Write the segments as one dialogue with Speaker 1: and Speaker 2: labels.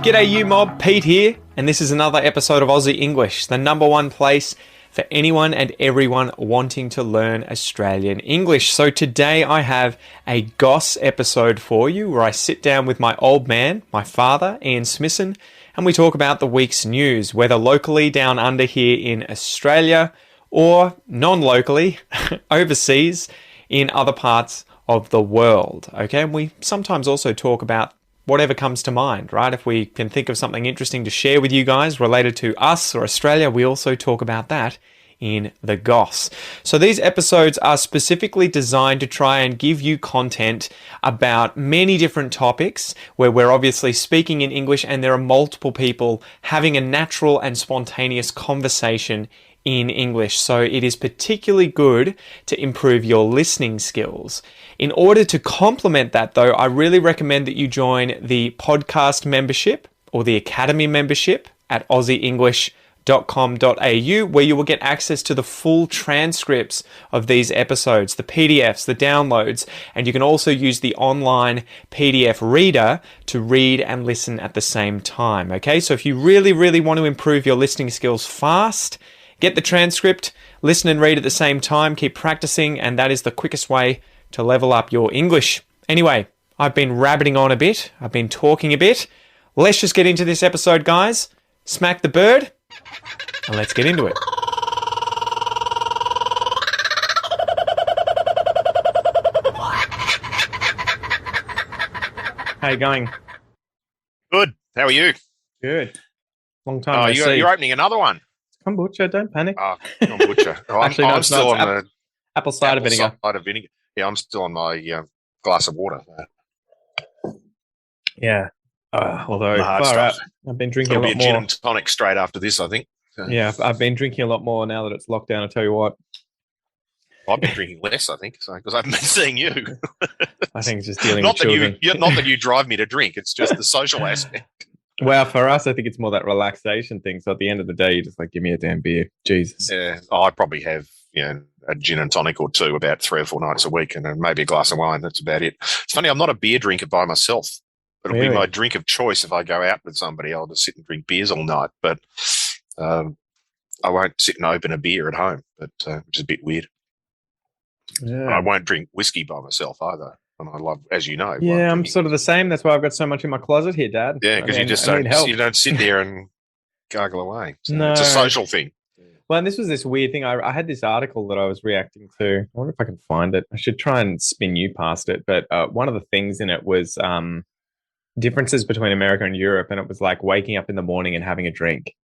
Speaker 1: G'day you mob, Pete here, and this is another episode of Aussie English, the number one place for anyone and everyone wanting to learn Australian English. So today I have a Goss episode for you where I sit down with my old man, my father, Ian Smissen, and we talk about the week's news, whether locally down under here in Australia or non-locally overseas in other parts of the world. Okay, and we sometimes also talk about whatever comes to mind, right? If we can think of something interesting to share with you guys related to us or Australia, we also talk about that in the Goss. So these episodes are specifically designed to try and give you content about many different topics where we're obviously speaking in English and there are multiple people having a natural and spontaneous conversation in English. So it is particularly good to improve your listening skills. In order to complement that though, I really recommend that you join the podcast membership or the academy membership at aussieenglish.com.au, where you will get access to the full transcripts of these episodes, the PDFs, the downloads, and you can also use the online PDF reader to read and listen at the same time. Okay, so if you really want to improve your listening skills fast, get the transcript, listen and read at the same time, keep practicing, and that is the quickest way to level up your English. Anyway, I've been rabbiting on a bit. I've been talking a bit. Let's just get into this episode, guys. Smack the bird, and let's get into it. How you going?
Speaker 2: Good. How are you?
Speaker 1: Good. Long time no see.
Speaker 2: You're opening another one.
Speaker 1: Kombucha, don't panic.
Speaker 2: Kombucha.
Speaker 1: Actually, no,
Speaker 2: I'm still on the
Speaker 1: apple cider vinegar.
Speaker 2: Yeah, I'm still on my glass of water.
Speaker 1: Yeah. Although far out, I've been drinking a lot more.
Speaker 2: Gin and tonic straight after this, I think.
Speaker 1: Yeah, I've been drinking a lot more now that it's lockdown. I tell you what.
Speaker 2: I've been drinking less, I think, because I haven't been seeing you.
Speaker 1: I think it's just dealing with children.
Speaker 2: Not that you drive me to drink. It's just the social aspect.
Speaker 1: Well, for us, I think it's more that relaxation thing. So at the end of the day, you just like, give me a damn beer. Jesus.
Speaker 2: Yeah, I probably have a gin and tonic or two about 3 or 4 nights a week, and then maybe a glass of wine. That's about it. It's funny, I'm not a beer drinker by myself. It'll be my drink of choice if I go out with somebody. I'll just sit and drink beers all night, but I won't sit and open a beer at home, which is a bit weird. Yeah. I won't drink whiskey by myself either. And I love, as you know.
Speaker 1: Yeah, I'm sort of the same. That's why I've got so much in my closet here, Dad.
Speaker 2: Yeah, because you just don't sit there and gargle away. So
Speaker 1: no.
Speaker 2: It's a social thing.
Speaker 1: Well, and this was this weird thing. I had this article that I was reacting to. I wonder if I can find it. I should try and spin you past it. But one of the things in it was differences between America and Europe. And it was like waking up in the morning and having a drink.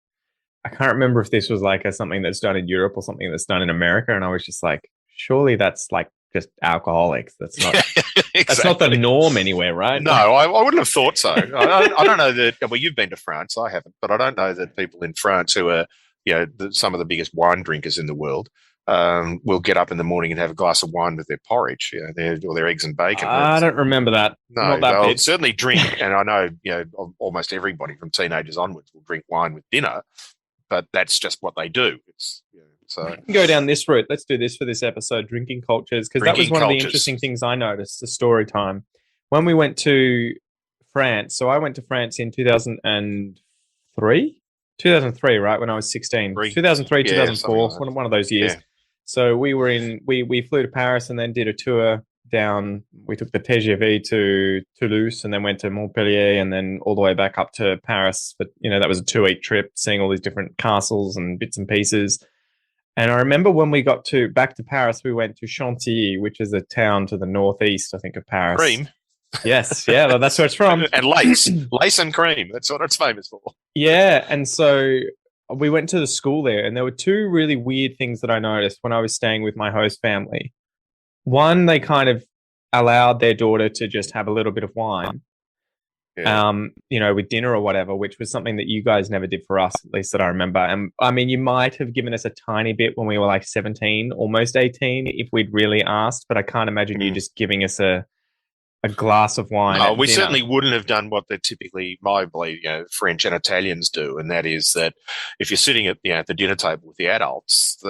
Speaker 1: I can't remember if this was like something that's done in Europe or something that's done in America. And I was just like, surely that's like just alcoholics. That's not exactly. That's not the norm anywhere, right?
Speaker 2: No, I wouldn't have thought so. I don't know that. Well, you've been to France. I haven't, but I don't know that people in France who are some of the biggest wine drinkers in the world will get up in the morning and have a glass of wine with their porridge, or their eggs and bacon.
Speaker 1: I don't remember that.
Speaker 2: No, they'll certainly drink, and I know almost everybody from teenagers onwards will drink wine with dinner, but that's just what they do. So
Speaker 1: we can go down this route. Let's do this for this episod, drinking cultures, because that was one of the interesting things I noticed, the story time. When we went to France, so I went to France in 2003, right, when I was 16. 2003, 2004, like one of those years. Yeah. So we flew to Paris and then did a tour down. We took the TGV to Toulouse and then went to Montpellier and then all the way back up to Paris. But, that was a 2-week trip, seeing all these different castles and bits and pieces. And I remember when we got back to Paris, we went to Chantilly, which is a town to the northeast, I think, of Paris.
Speaker 2: Cream.
Speaker 1: Yes, yeah, that's where it's from.
Speaker 2: And lace and cream. That's what it's famous for.
Speaker 1: Yeah, and so we went to the school there, and there were 2 really weird things that I noticed when I was staying with my host family. One, they kind of allowed their daughter to just have a little bit of wine. Yeah. With dinner or whatever, which was something that you guys never did for us, at least that I remember. And I mean, you might have given us a tiny bit when we were like 17, almost 18, if we'd really asked, but I can't imagine you just giving us a glass of wine.
Speaker 2: No, we certainly wouldn't have done what they typically, I believe, French and Italians do, and that is that if you're sitting at the dinner table with the adults,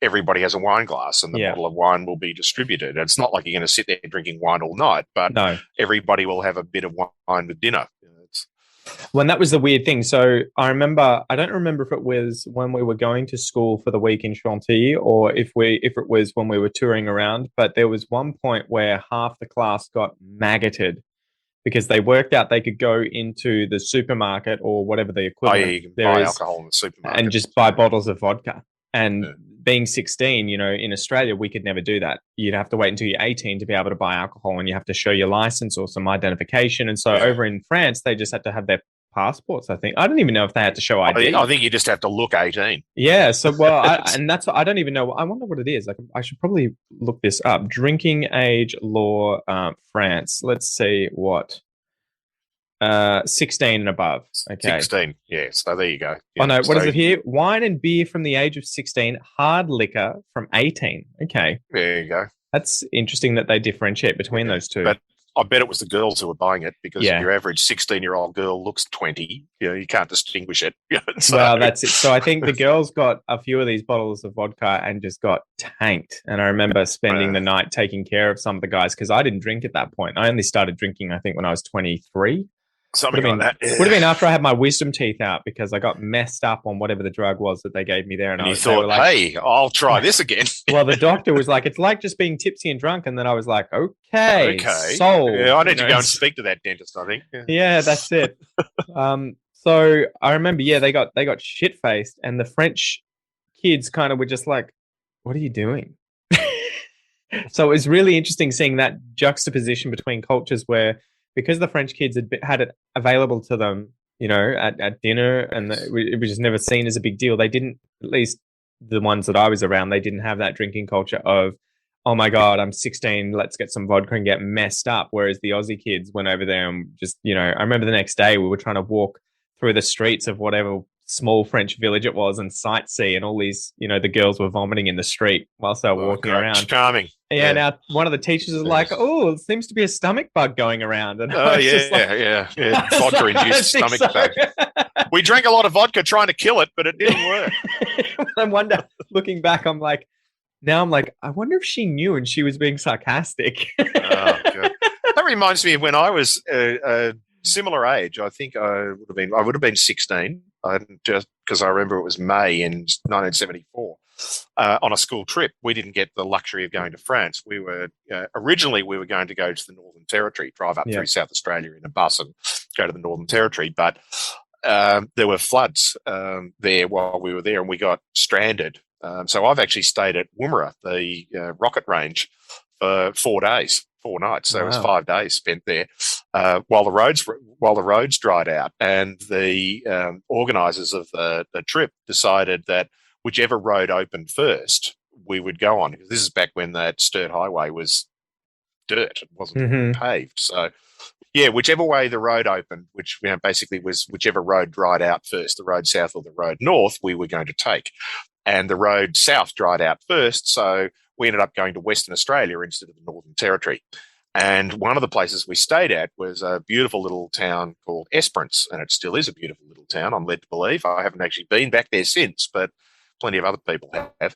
Speaker 2: everybody has a wine glass and the bottle of wine will be distributed. It's not like you're going to sit there drinking wine all night, but everybody will have a bit of wine with dinner.
Speaker 1: When that was the weird thing. So I don't remember if it was when we were going to school for the week in Chantilly or if it was when we were touring around. But there was one point where half the class got maggoted because they worked out they could go into the supermarket or whatever the
Speaker 2: Oh, yeah,
Speaker 1: equivalent
Speaker 2: you can
Speaker 1: there
Speaker 2: buy
Speaker 1: is
Speaker 2: alcohol in the supermarket.
Speaker 1: and just buy bottles of vodka. And
Speaker 2: Yeah.
Speaker 1: being 16, in Australia, we could never do that. You'd have to wait until you're 18 to be able to buy alcohol and you have to show your license or some identification. And so
Speaker 2: Yeah.
Speaker 1: over in France, they just had to have their passports, I think. I don't even know if they had to show ID.
Speaker 2: I think you just have to look 18.
Speaker 1: Yeah. So, I don't even know. I wonder what it is. Like, I should probably look this up. Drinking age law, France. Let's see what. 16 and above. Okay.
Speaker 2: 16. Yeah. So there you go.
Speaker 1: Oh
Speaker 2: Yeah.
Speaker 1: no, what is it here? Wine and beer from the age of 16, hard liquor from 18. Okay.
Speaker 2: There you go.
Speaker 1: That's interesting that they differentiate between those two.
Speaker 2: But I bet it was the girls who were buying it because
Speaker 1: Yeah.
Speaker 2: your average 16-year-old girl looks 20. You can't distinguish it. So,
Speaker 1: Well, that's it. So I think the girls got a few of these bottles of vodka and just got tanked. And I remember spending the night taking care of some of the guys because I didn't drink at that point. I only started drinking, I think, when I was 23.
Speaker 2: something like that. Yeah.
Speaker 1: Would have been after I had my wisdom teeth out because I got messed up on whatever the drug was that they gave me there.
Speaker 2: And you thought, hey, I'll try this again.
Speaker 1: Well, the doctor was like, it's like just being tipsy and drunk. And then I was like, okay. Sold.
Speaker 2: Yeah, I need to go and speak to that dentist, I think.
Speaker 1: Yeah, that's it. So I remember, they got shit faced, and the French kids kind of were just like, what are you doing? So it was really interesting seeing that juxtaposition between cultures where, because the French kids had it available to them, at dinner, and it was just never seen as a big deal. They didn't, at least the ones that I was around, they didn't have that drinking culture of, oh my God, I'm 16, let's get some vodka and get messed up. Whereas the Aussie kids went over there and just, I remember the next day we were trying to walk through the streets of whatever small French village it was and sightsee, and all these, the girls were vomiting in the street whilst they were walking around.
Speaker 2: Charming.
Speaker 1: Yeah, now one of the teachers is like, oh, it seems to be a stomach bug going around. And
Speaker 2: yeah. Vodka-induced stomach bug. We drank a lot of vodka trying to kill it, but it didn't work.
Speaker 1: I wonder, looking back, I wonder if she knew and she was being sarcastic.
Speaker 2: Oh, God. That reminds me of when I was a similar age. I think I would have been 16. Just because I remember it was May in 1974 on a school trip. We didn't get the luxury of going to France. We were originally going to go to the Northern Territory, drive up through South Australia in a bus and go to the Northern Territory. But there were floods there while we were there, and we got stranded. So I've actually stayed at Woomera, the rocket range, for 4 days. 4 nights. So It was 5 days spent there while the roads dried out. And the organisers of the trip decided that whichever road opened first, we would go on. Because this is back when that Sturt Highway was dirt; it wasn't paved. So, whichever way the road opened, which basically was whichever road dried out first, the road south or the road north, we were going to take. And the road south dried out first, so we ended up going to Western Australia instead of the Northern Territory. And one of the places we stayed at was a beautiful little town called Esperance, and it still is a beautiful little town, I'm led to believe. I haven't actually been back there since, but plenty of other people have.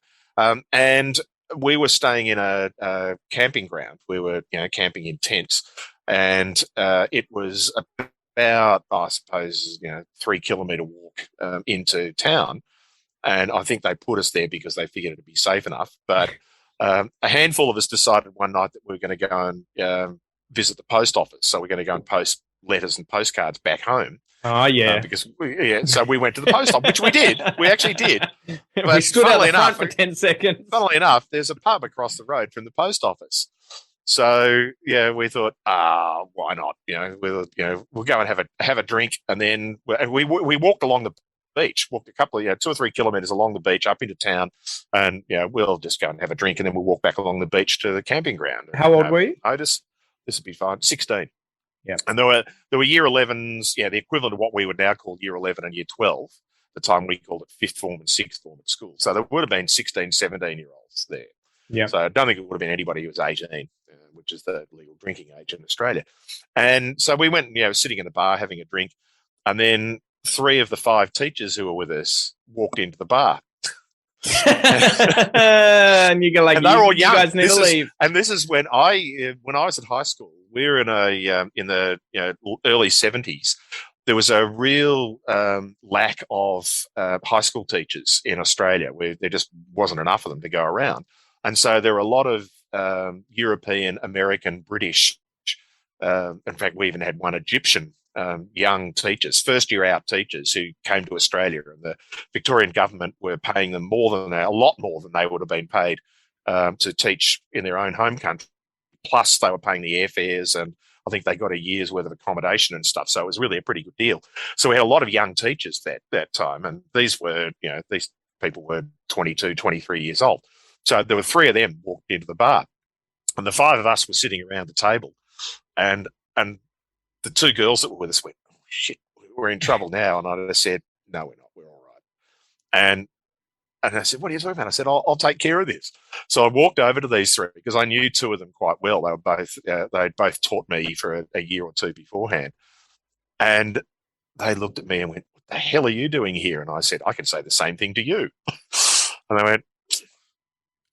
Speaker 2: And we were staying in a camping ground. We were camping in tents, and it was about, I suppose, 3 kilometre walk into town. And I think they put us there because they figured it'd be safe enough. But a handful of us decided one night that we were going to go and visit the post office. So we're going to go and post letters and postcards back home.
Speaker 1: Oh, yeah.
Speaker 2: So we went to the post office, which we did. We actually did. But
Speaker 1: we stood out the front for 10 seconds.
Speaker 2: Funnily enough, there's a pub across the road from the post office. So, we thought, why not? We'll go and have a drink. And then we walked along the beach, walked a couple of 2 or 3 kilometres along the beach up into town, and we'll just go and have a drink, and then we'll walk back along the beach to the camping ground.
Speaker 1: How old were you?
Speaker 2: This would be fine. 16.
Speaker 1: Yeah,
Speaker 2: and there were year 11s, the equivalent of what we would now call year 11 and year 12. The time we called it fifth form and sixth form at school. So there would have been 16, 17-year-olds there.
Speaker 1: Yeah.
Speaker 2: So I don't think it would have been anybody who was 18, which is the legal drinking age in Australia. And so we went, sitting in the bar having a drink, and then 3 of the 5 teachers who were with us walked into the bar.
Speaker 1: And you go like, and they're all young. You guys need to leave.
Speaker 2: And this is when I was at high school. We were in the early 70s. there was a real lack of high school teachers in Australia, where there just wasn't enough of them to go around. And so there were a lot of European, American, British, in fact, we even had one Egyptian young teachers, first-year out teachers who came to Australia, and the Victorian government were paying them a lot more than they would have been paid to teach in their own home country. Plus, they were paying the airfares, and I think they got a year's worth of accommodation and stuff. So it was really a pretty good deal. So we had a lot of young teachers that time, and these people were 22, 23 years old. So there were 3 of them walked into the bar, and the 5 of us were sitting around the table, and the 2 girls that were with us went, "Oh, shit, we're in trouble now." And I just said, "No, we're not. We're all right." And I said, "What are you talking about?" I said, I'll take care of this." So I walked over to these 3 because I knew 2 of them quite well. They were both they'd both taught me for a year or 2 beforehand, and they looked at me and went, "What the hell are you doing here?" And I said, "I can say the same thing to you." And they went,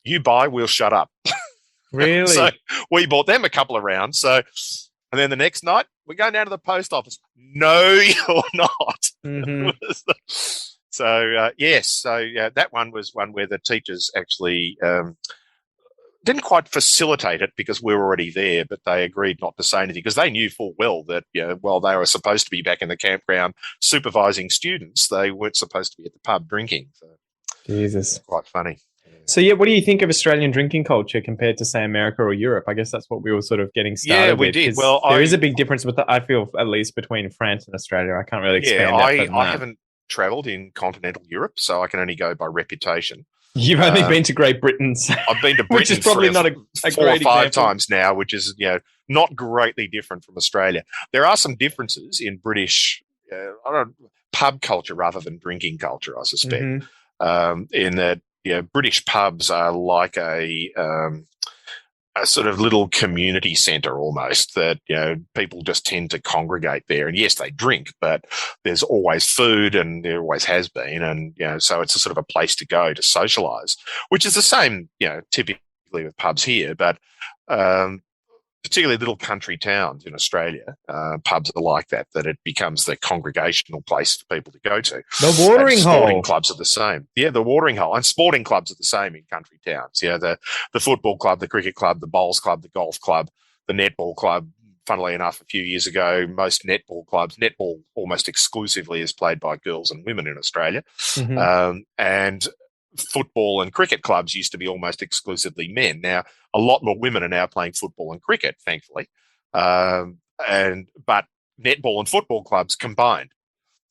Speaker 2: "You buy, we'll shut up."
Speaker 1: Really?
Speaker 2: So we bought them a couple of rounds. So, and then the next night we're going down to the post office. "No, you're not."
Speaker 1: Mm-hmm.
Speaker 2: So yes, so that one was one where the teachers actually didn't quite facilitate it because we were already there, but they agreed not to say anything because they knew full well that while they were supposed to be back in the campground supervising students, they weren't supposed to be at the pub drinking. So
Speaker 1: Jesus,
Speaker 2: quite funny.
Speaker 1: So what do you think of Australian drinking culture compared to, say, America or Europe? I guess that's what we were sort of getting started with.
Speaker 2: Yeah, we did. Well,
Speaker 1: there is a big difference I feel, at least between France and Australia. I can't really expand
Speaker 2: I haven't travelled in continental Europe, so I can only go by reputation.
Speaker 1: You've only been to Great Britain. So
Speaker 2: I've been to Britain,
Speaker 1: which is probably not a
Speaker 2: 4 or 5
Speaker 1: example.
Speaker 2: times now, which is not greatly different from Australia. There are some differences in British pub culture rather than drinking culture, I suspect, in that British pubs are like a sort of little community centre almost, that people just tend to congregate there. And yes, they drink, but there's always food, and there always has been, and so it's a sort of a place to go to socialise, which is the same typically with pubs here, but particularly little country towns in Australia, pubs are like that it becomes the congregational place for people to go to.
Speaker 1: The watering hole.
Speaker 2: Sporting clubs are the same. Yeah, the watering hole. And sporting clubs are the same in country towns. The football club, the cricket club, the bowls club, the golf club, the netball club. Funnily enough, a few years ago, most netball almost exclusively is played by girls and women in Australia. And football and cricket clubs used to be almost exclusively men. Now, a lot more women are now playing football and cricket, thankfully. But netball and football clubs combined.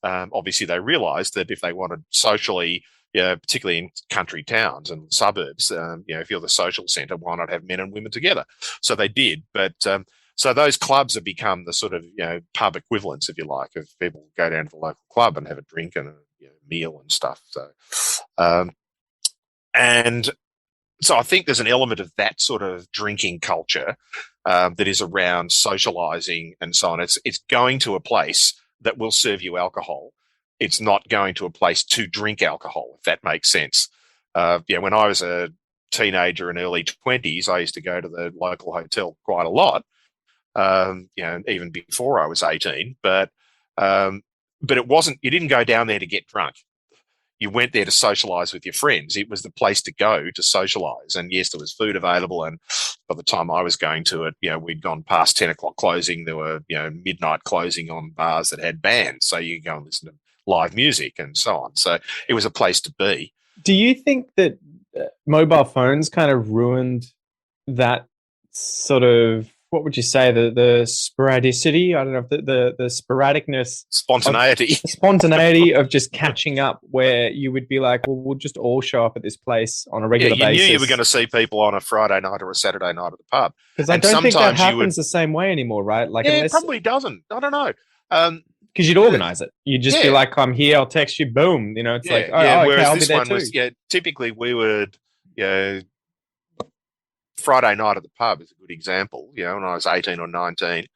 Speaker 2: Obviously, they realised that if they wanted socially, particularly in country towns and suburbs, if you're the social centre, why not have men and women together? So they did. But so those clubs have become the sort of pub equivalents, if you like, of people go down to the local club and have a drink and a meal and stuff. So. And so I think there's an element of that sort of drinking culture that is around socialising and so on. It's going to a place that will serve you alcohol. It's not going to a place to drink alcohol, if that makes sense. When I was a teenager in early 20s, I used to go to the local hotel quite a lot, even before I was 18. But it wasn't, you didn't go down there to get drunk. You went there to socialise with your friends. It was the place to go to socialise. And yes, there was food available. And by the time I was going to it, we'd gone past 10 o'clock closing. There were, midnight closing on bars that had bands. So you could go and listen to live music and so on. So it was a place to be.
Speaker 1: Do you think that mobile phones kind of ruined that sort of, what would you say, the sporadicity? I don't know, the sporadicness. Spontaneity of just catching up, where you would be like, well, we'll just all show up at this place on a regular basis.
Speaker 2: You knew you were going to see people on a Friday night or a Saturday night at the pub.
Speaker 1: Because I don't think that happens the same way anymore, right?
Speaker 2: It probably doesn't. I don't know.
Speaker 1: Because you'd organise it. You'd just be like, I'm here, I'll text you, boom. It's like,
Speaker 2: whereas
Speaker 1: okay, I'll
Speaker 2: this
Speaker 1: be there
Speaker 2: one
Speaker 1: too.
Speaker 2: was, typically we would, Friday night at the pub is a good example. When I was 18 or 19,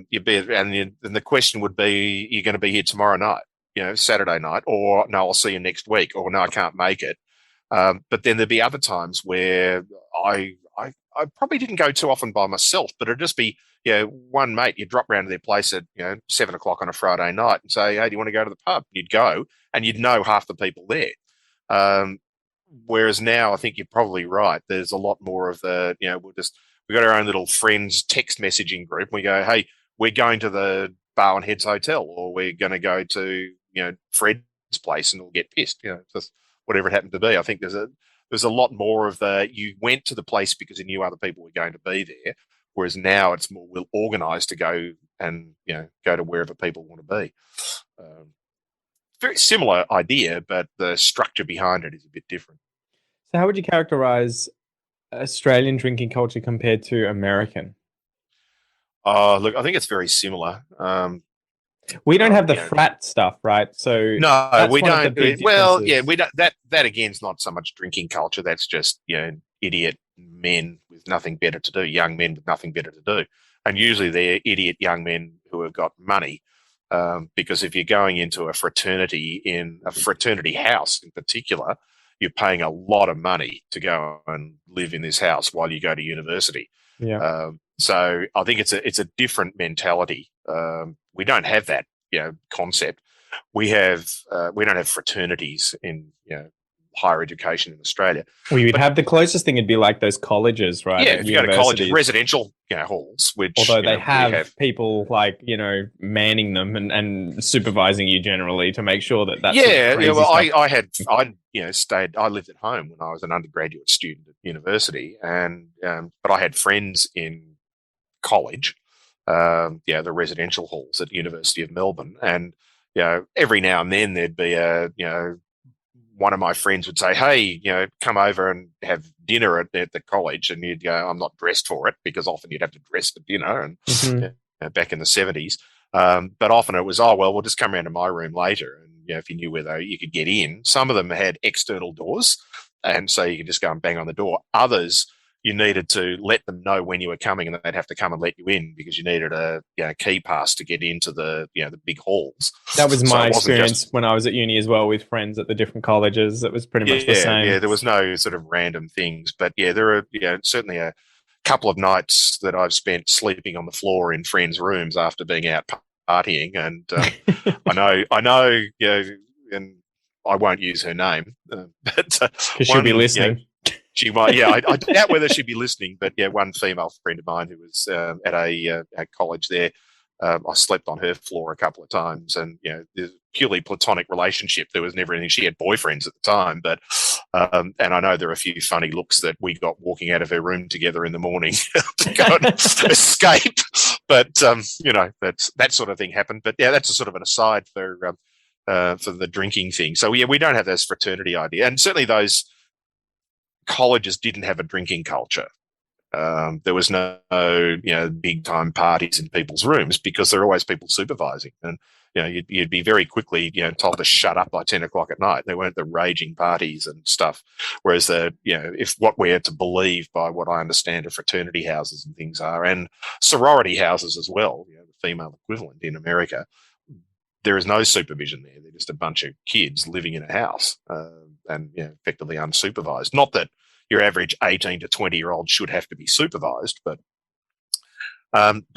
Speaker 2: you'd be, and the question would be, you're going to be here tomorrow night, Saturday night, or no, I'll see you next week, or no, I can't make it. But then there'd be other times where I probably didn't go too often by myself, but it'd just be one mate, you drop round to their place at 7 o'clock on a Friday night and say, "Hey, do you want to go to the pub?" You'd go, and you'd know half the people there. Whereas now, I think you're probably right. There's a lot more of the, we've got our own little friends text messaging group. We go, "Hey, we're going to the Bar and Heads Hotel, or we're going to go to Fred's place, and we'll get pissed." Just whatever it happened to be. I think there's a lot more of the, you went to the place because you knew other people were going to be there, whereas now it's more organised to go and go to wherever people want to be. Very similar idea, but the structure behind it is a bit different.
Speaker 1: So how would you characterize Australian drinking culture compared to American?
Speaker 2: Look, I think it's very similar.
Speaker 1: We don't have the frat stuff, right? So
Speaker 2: no, we don't. Well,
Speaker 1: yeah,
Speaker 2: we don't. That again is not so much drinking culture. That's just idiot men with nothing better to do, young men with nothing better to do, and usually they're idiot young men who have got money. Because if you're going into a fraternity, in a fraternity house in particular, you're paying a lot of money to go and live in this house while you go to university.
Speaker 1: Yeah.
Speaker 2: So I think it's a different mentality. We don't have that concept. We don't have fraternities in higher education in Australia.
Speaker 1: Well, you'd have the closest thing would be like those colleges, right?
Speaker 2: Yeah, if you go to colleges, residential halls, which
Speaker 1: although they have people like manning them and supervising you generally to make sure that that's
Speaker 2: well, I lived at home when I was an undergraduate student at university, and but I had friends in college, the residential halls at University of Melbourne, and every now and then there'd be one of my friends would say, "Hey, come over and have dinner at the college," and you'd go, "I'm not dressed for it," because often you'd have to dress for dinner, and back in the 70s. But often it was, "Oh, well, we'll just come around to my room later," and if you knew where you could get in. Some of them had external doors, and so you could just go and bang on the door. Others, you needed to let them know when you were coming, and they'd have to come and let you in because you needed a key pass to get into the the big halls.
Speaker 1: That was my experience when I was at uni as well, with friends at the different colleges. It was pretty much the same.
Speaker 2: Yeah, there was no sort of random things, but there are certainly a couple of nights that I've spent sleeping on the floor in friends' rooms after being out partying, and I know, and I won't use her name, but
Speaker 1: because she'll be listening.
Speaker 2: She might, I doubt whether she'd be listening, but one female friend of mine who was at a college there, I slept on her floor a couple of times, and there's purely platonic relationship. There was never anything. She had boyfriends at the time, but and I know there are a few funny looks that we got walking out of her room together in the morning to go and escape. But that's that sort of thing happened. But that's a sort of an aside for the drinking thing. So we don't have this fraternity idea, and certainly those colleges didn't have a drinking culture. There was no big time parties in people's rooms because there are always people supervising, and you'd be very quickly told to shut up by 10 o'clock at night. There weren't the raging parties and stuff. Whereas if what we're to believe by what I understand of fraternity houses and things are, and sorority houses as well, the female equivalent in America, there is no supervision there. They're just a bunch of kids living in a house and effectively unsupervised. Not that your average 18 to 20-year-old should have to be supervised, but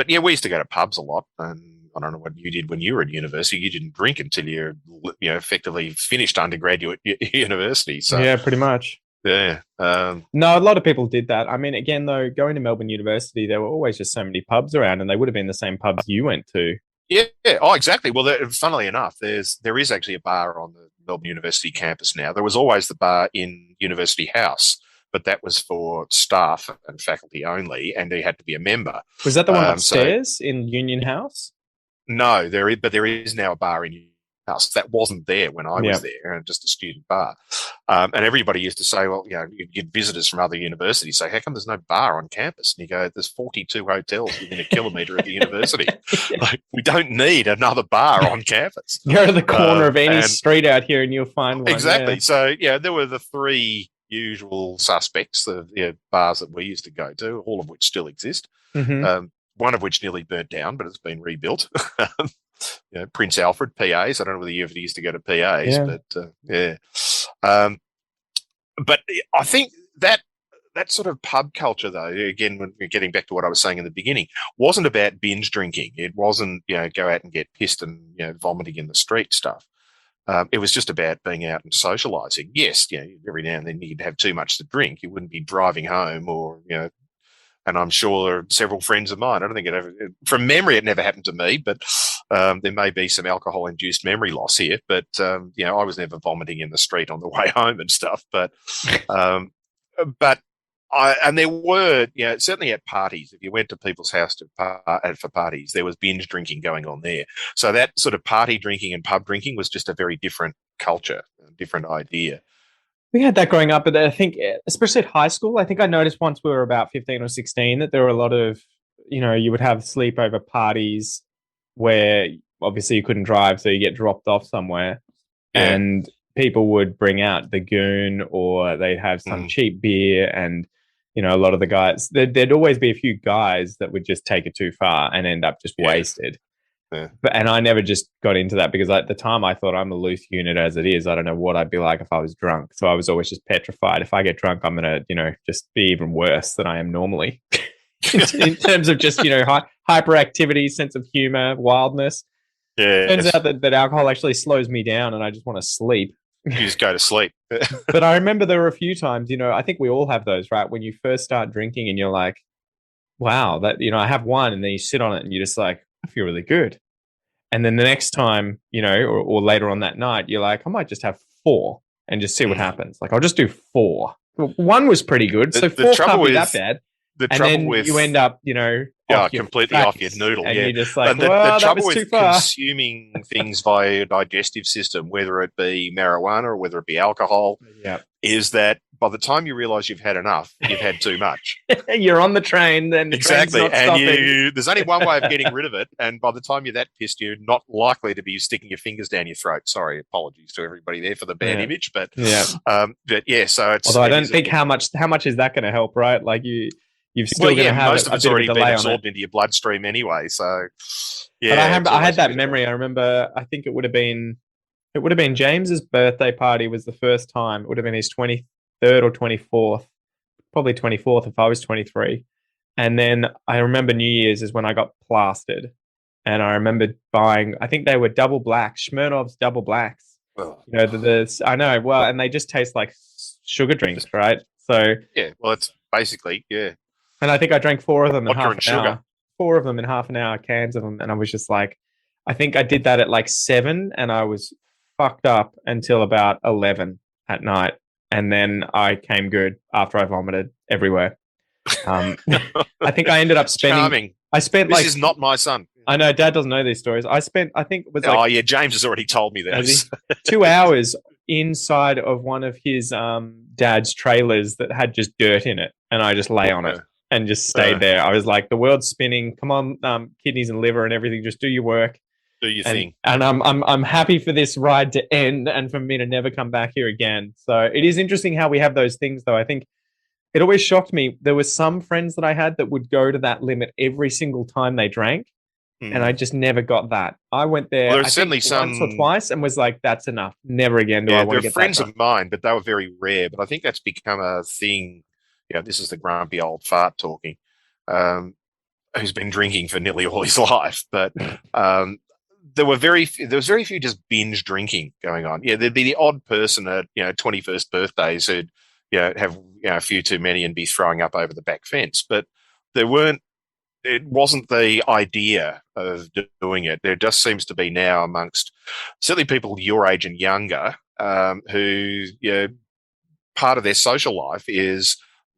Speaker 2: we used to go to pubs a lot. And I don't know what you did when you were at university. You didn't drink until you effectively finished undergraduate university. So
Speaker 1: yeah, pretty much.
Speaker 2: Yeah.
Speaker 1: No, a lot of people did that. I mean, again, though, going to Melbourne University, there were always just so many pubs around, and they would have been the same pubs you went to.
Speaker 2: Yeah. Oh, exactly. Well, funnily enough, there is actually a bar on the Melbourne University campus now. There was always the bar in University House, but that was for staff and faculty only, and you had to be a member.
Speaker 1: Was that the one upstairs in Union House?
Speaker 2: No, there is now a bar in Union House. That wasn't there when I was there, and just a student bar. And everybody used to say, well, you'd get visitors from other universities say, how come there's no bar on campus? And you go, there's 42 hotels within a kilometre of the university. Like, we don't need another bar on campus.
Speaker 1: Go to the corner of any street out here and you'll find one.
Speaker 2: Exactly. Yeah. So, there were the three usual suspects, the bars that we used to go to, all of which still exist.
Speaker 1: Mm-hmm.
Speaker 2: One of which nearly burnt down, but it's been rebuilt. Prince Alfred, PAs. I don't know whether you ever used to go to PAs, but but I think that that sort of pub culture, though, again, when we're getting back to what I was saying in the beginning, wasn't about binge drinking. It wasn't, go out and get pissed and, vomiting in the street stuff. It was just about being out and socialising. Yes, every now and then you'd have too much to drink. You wouldn't be driving home or, and I'm sure several friends of mine, I don't think it ever, from memory, it never happened to me, but there may be some alcohol-induced memory loss here. But, I was never vomiting in the street on the way home and stuff. But and there were, certainly at parties, if you went to people's house for parties, there was binge drinking going on there. So that sort of party drinking and pub drinking was just a very different culture, a different idea.
Speaker 1: We had that growing up, but I think, especially at high school, I think I noticed once we were about 15 or 16 that there were a lot of, you would have sleepover parties where obviously you couldn't drive, so you get dropped off somewhere, and people would bring out the goon or they'd have some cheap beer, and a lot of the guys, there'd always be a few guys that would just take it too far and end up just wasted. Yeah. And I never just got into that because at the time I thought I'm a loose unit as it is. I don't know what I'd be like if I was drunk. So I was always just petrified. If I get drunk, I'm going to, just be even worse than I am normally in terms of just, hyperactivity, sense of humor, wildness. Yeah. Turns out that alcohol actually slows me down and I just want to sleep.
Speaker 2: You just go to sleep.
Speaker 1: But I remember there were a few times, I think we all have those, right? When you first start drinking and you're like, wow, that, I have one, and then you sit on it and you're just like, I feel really good. And then the next time, or later on that night, you're like, I might just have 4 and just see what happens. Like, I'll just do 4. One was pretty good, so 4 can't be that bad. And then you end up,
Speaker 2: completely off your noodle.
Speaker 1: And you're just like,
Speaker 2: the
Speaker 1: that
Speaker 2: trouble
Speaker 1: was
Speaker 2: with
Speaker 1: too far.
Speaker 2: Consuming things via your digestive system, whether it be marijuana or whether it be alcohol, is that by the time you realise you've had enough, you've had too much.
Speaker 1: You're on the train, then
Speaker 2: exactly,
Speaker 1: the train's not stopping.
Speaker 2: There's only one way of getting rid of it, and by the time you're that pissed, you're not likely to be sticking your fingers down your throat. Sorry, apologies to everybody there for the bad image, but so it's.
Speaker 1: Although I don't think how much is that going to help, right? Like you've still going to have
Speaker 2: most of it's already been absorbed into your bloodstream anyway. So
Speaker 1: But I had that memory. I remember. I think it would have been James's birthday party was the first time. It would have been his 23rd or 24th, probably 24th if I was 23. And then I remember New Year's is when I got plastered, and I remember buying. I think they were double black, Smirnoff's double blacks. Oh. I know. Well, and they just taste like sugar drinks, right? So
Speaker 2: it's basically
Speaker 1: And I think I drank 4 of them in half an hour. 4 of them in half an hour, cans of them. And I was just like, I think I did that at like 7, and I was fucked up until about 11 at night. And then I came good after I vomited everywhere. I think I ended up spending...
Speaker 2: Charming. This is not my son.
Speaker 1: I know, Dad doesn't know these stories. I think it was like...
Speaker 2: Oh, yeah, James has already told me that.
Speaker 1: 2 hours inside of one of his dad's trailers that had just dirt in it. And I just lay on it. And just stayed there. I was like, the world's spinning. Come on, kidneys and liver and everything. Just do your work.
Speaker 2: Do your thing.
Speaker 1: And I'm happy for this ride to end and for me to never come back here again. So it is interesting how we have those things, though. I think it always shocked me. There were some friends that I had that would go to that limit every single time they drank, and I just never got that. I went there once or twice and was like, that's enough. Never again do I want to get that.
Speaker 2: They're friends of mine, but they were very rare. But I think that's become a thing. This is the grumpy old fart talking, who's been drinking for nearly all his life. But there was very few just binge drinking going on. Yeah, there'd be the odd person at 21st birthdays who'd have a few too many and be throwing up over the back fence. But there weren't. It wasn't the idea of doing it. There just seems to be now amongst certainly people your age and younger who part of their social life is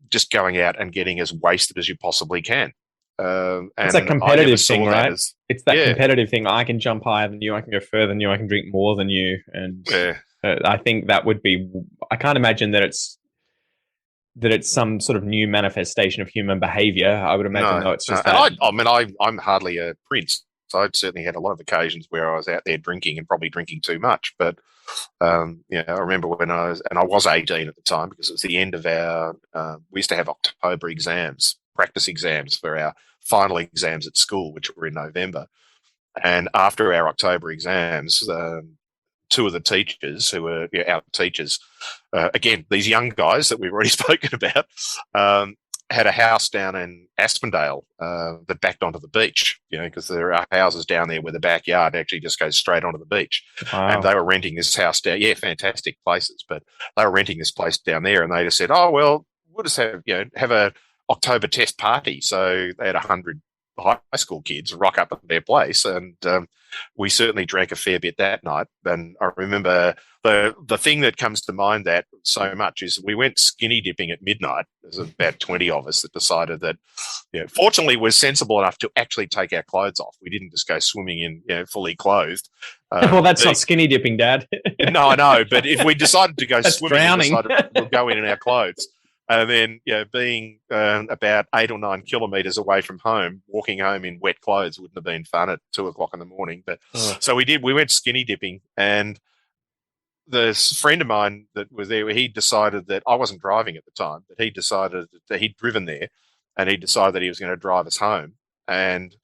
Speaker 2: just going out and getting as wasted as you possibly can.
Speaker 1: It's a competitive thing, right? It's that competitive thing. I can jump higher than you. I can go further than you. I can drink more than you. And I think that would be. I can't imagine that it's some sort of new manifestation of human behavior. I would imagine though it's just that.
Speaker 2: I'm hardly a prince. So I've certainly had a lot of occasions where I was out there drinking and probably drinking too much. But I remember when I was 18 at the time, because it was the end of our. We used to have October exams, practice exams for our final exams at school, which were in November. And after our October exams, two of the teachers who were our teachers, again, these young guys that we've already spoken about, had a house down in Aspendale that backed onto the beach, because there are houses down there where the backyard actually just goes straight onto the beach.
Speaker 1: Wow.
Speaker 2: And they were renting this house down. Yeah, fantastic places. But they were renting this place down there, and they just said, oh, well, we'll just have a October test party. So they had 100 high school kids rock up at their place, and we certainly drank a fair bit that night. And I remember the thing that comes to mind that so much is we went skinny dipping at midnight. There's about 20 of us that decided that, fortunately, we're sensible enough to actually take our clothes off. We didn't just go swimming in fully clothed.
Speaker 1: Well, that's not skinny dipping, Dad.
Speaker 2: No, I know. But if we decided to go swimming,
Speaker 1: drowning.
Speaker 2: we'll go in our clothes. And then, being about 8 or 9 kilometres away from home, walking home in wet clothes wouldn't have been fun at 2 o'clock in the morning. But so we went skinny dipping, and this friend of mine that was there, he decided that I wasn't driving at the time, but he decided that he'd driven there, and he decided that he was going to drive us home. And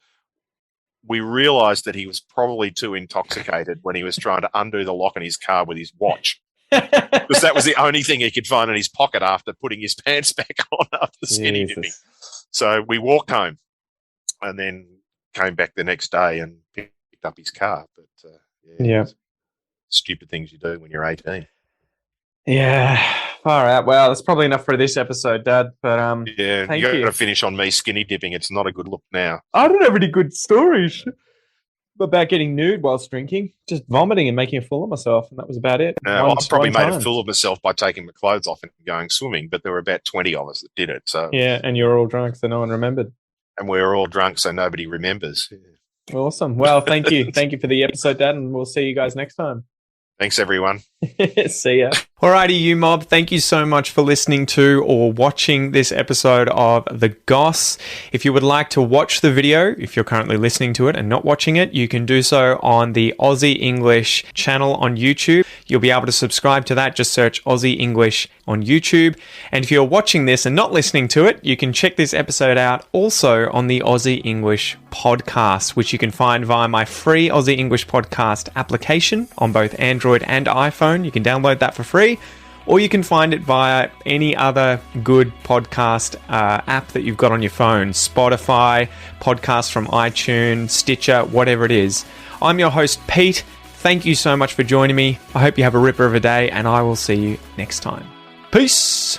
Speaker 2: we realised that he was probably too intoxicated when he was trying to undo the lock in his car with his watch. Because that was the only thing he could find in his pocket after putting his pants back on after skinny dipping. So we walked home and then came back the next day and picked up his car. But stupid things you do when you're 18.
Speaker 1: Yeah, far out. Well, that's probably enough for this episode, Dad. But thank you.
Speaker 2: Got to finish on me skinny dipping. It's not a good look now.
Speaker 1: I don't have any good stories about getting nude whilst drinking, just vomiting and making a fool of myself, and that was about it.
Speaker 2: I probably made a fool of myself by taking my clothes off and going swimming, but there were about 20 of us that did it. So
Speaker 1: yeah, and you were all drunk, so no one remembered.
Speaker 2: And we were all drunk, so nobody remembers. Yeah.
Speaker 1: Awesome. Well, thank you. Thank you for the episode, Dad, and we'll see you guys next time.
Speaker 2: Thanks, everyone.
Speaker 1: See ya. Alrighty, you mob. Thank you so much for listening to or watching this episode of The Goss. If you would like to watch the video, if you're currently listening to it and not watching it, you can do so on the Aussie English channel on YouTube. You'll be able to subscribe to that. Just search Aussie English on YouTube. And if you're watching this and not listening to it, you can check this episode out also on the Aussie English podcast, which you can find via my free Aussie English podcast application on both Android and iPhone. You can download that for free, or you can find it via any other good podcast app that you've got on your phone. Spotify, podcasts from iTunes, Stitcher, whatever it is. I'm your host, Pete. Thank you so much for joining me. I hope you have a ripper of a day, and I will see you next time. Peace!